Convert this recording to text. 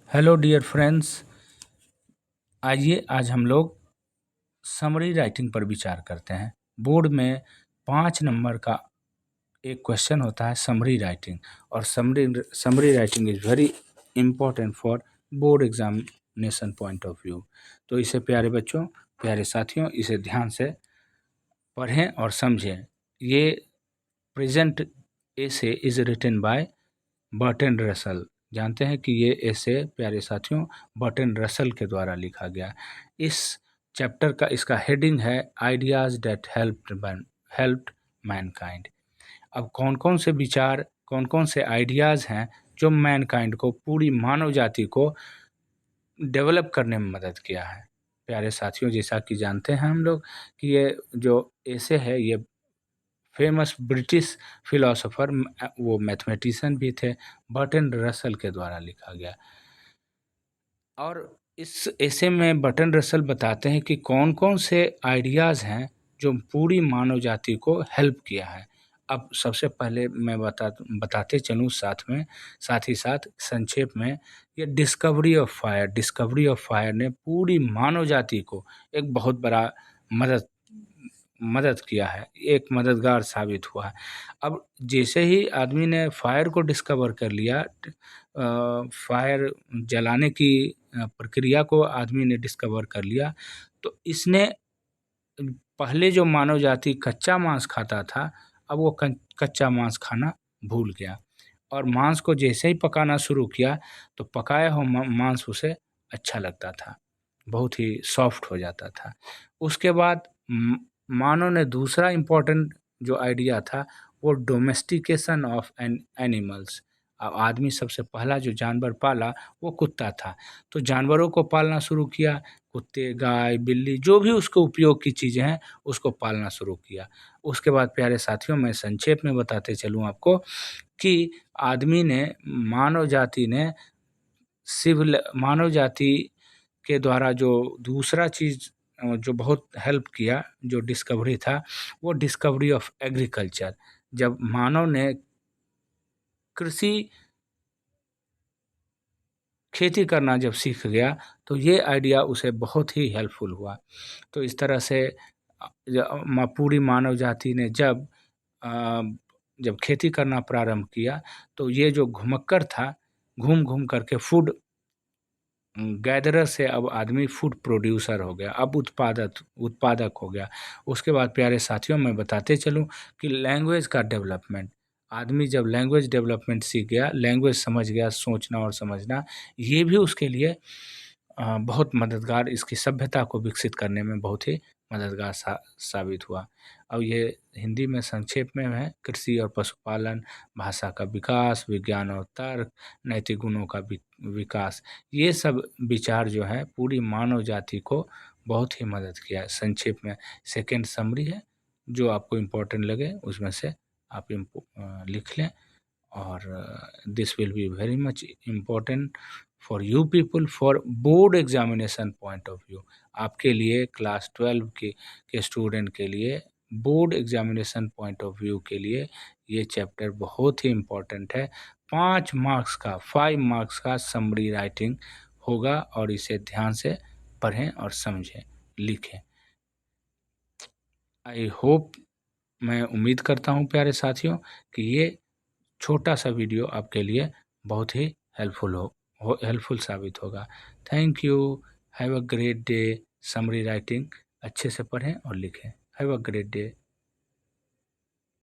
Hello dear friends, आइए आज हम लोग समरी राइटिंग पर विचार करते हैं। बोर्ड में 5 नंबर का एक क्वेश्चन होता है समरी राइटिंग, और summary writing is very important for board examination point of view. तो इसे प्यारे बच्चों, प्यारे साथियों, इसे ध्यान से पढ़ें और समझें। ये present essay is written by Bertrand Russell. जानते हैं कि ये ऐसे प्यारे साथियों बर्टन रसल के द्वारा लिखा गया। इस चैप्टर का इसका हेडिंग है आइडियाज़ दैट हेल्प्ड मैनकाइंड। अब कौन कौन से विचार, कौन कौन से आइडियाज़ हैं जो मैनकाइंड को, पूरी मानव जाति को डेवलप करने में मदद किया है। प्यारे साथियों, जैसा कि जानते हैं हम लोग कि ये जो ऐसे है, ये फेमस ब्रिटिश फिलोसोफर, वो मैथमेटिशियन भी थे, बर्टन रसल के द्वारा लिखा गया। और इस ऐसे में बर्टन रसल बताते हैं कि कौन कौन से आइडियाज़ हैं जो पूरी मानव जाति को हेल्प किया है। अब सबसे पहले मैं बताते चलूँ साथ ही साथ संक्षेप में, ये डिस्कवरी ऑफ फायर ने पूरी मानव जाति को एक बहुत बड़ा मदद किया है, एक मददगार साबित हुआ है। अब जैसे ही आदमी ने फायर को डिस्कवर कर लिया, फायर जलाने की प्रक्रिया को आदमी ने डिस्कवर कर लिया, तो इसने पहले जो मानव जाति कच्चा मांस खाता था, अब वो कच्चा मांस खाना भूल गया, और मांस को जैसे ही पकाना शुरू किया तो पकाया हुआ मांस उसे अच्छा लगता था, बहुत ही सॉफ्ट हो जाता था। उसके बाद मानव ने दूसरा इम्पोर्टेंट जो आइडिया था, वो डोमेस्टिकेशन ऑफ एनिमल्स। अब आदमी सबसे पहला जो जानवर पाला वो कुत्ता था, तो जानवरों को पालना शुरू किया, कुत्ते, गाय, बिल्ली, जो भी उसको उपयोग की चीज़ें हैं उसको पालना शुरू किया। उसके बाद प्यारे साथियों, मैं संक्षेप में बताते चलूँ आपको कि मानव जाति के द्वारा जो दूसरा चीज़ जो बहुत हेल्प किया, जो डिस्कवरी था, वो डिस्कवरी ऑफ एग्रीकल्चर। जब मानव ने कृषि खेती करना जब सीख गया, तो ये आइडिया उसे बहुत ही हेल्पफुल हुआ। तो इस तरह से पूरी मानव जाति ने जब खेती करना प्रारंभ किया, तो ये जो घुमक्कर था, घूम घूम करके फूड गैदरर से अब आदमी फूड प्रोड्यूसर हो गया, अब उत्पादक हो गया। उसके बाद प्यारे साथियों, मैं बताते चलूँ कि लैंग्वेज का डेवलपमेंट, आदमी जब लैंग्वेज डेवलपमेंट सीख गया, लैंग्वेज समझ गया, सोचना और समझना, ये भी उसके लिए बहुत मददगार, इसकी सभ्यता को विकसित करने में बहुत ही मददगार साबित हुआ। अब ये हिंदी में संक्षेप में है, कृषि और पशुपालन, भाषा का विकास, विज्ञान और तर्क, नैतिक गुणों का विकास, ये सब विचार जो है पूरी मानव जाति को बहुत ही मदद किया है। संक्षेप में सेकेंड समरी है, जो आपको इम्पोर्टेंट लगे उसमें से आप लिख लें, और this will be very much important for you people for board examination point of view. आपके लिए, क्लास 12 के स्टूडेंट के लिए, board examination point of view के लिए ये चैप्टर बहुत ही इम्पोर्टेंट है। 5 मार्क्स का समरी राइटिंग होगा, और इसे ध्यान से पढ़ें और समझें, लिखें। आई होप, मैं उम्मीद करता हूँ प्यारे साथियों कि ये छोटा सा वीडियो आपके लिए बहुत ही हेल्पफुल साबित होगा। Thank you. Have a great day. Summary writing अच्छे से पढ़ें और लिखें। Have a great day.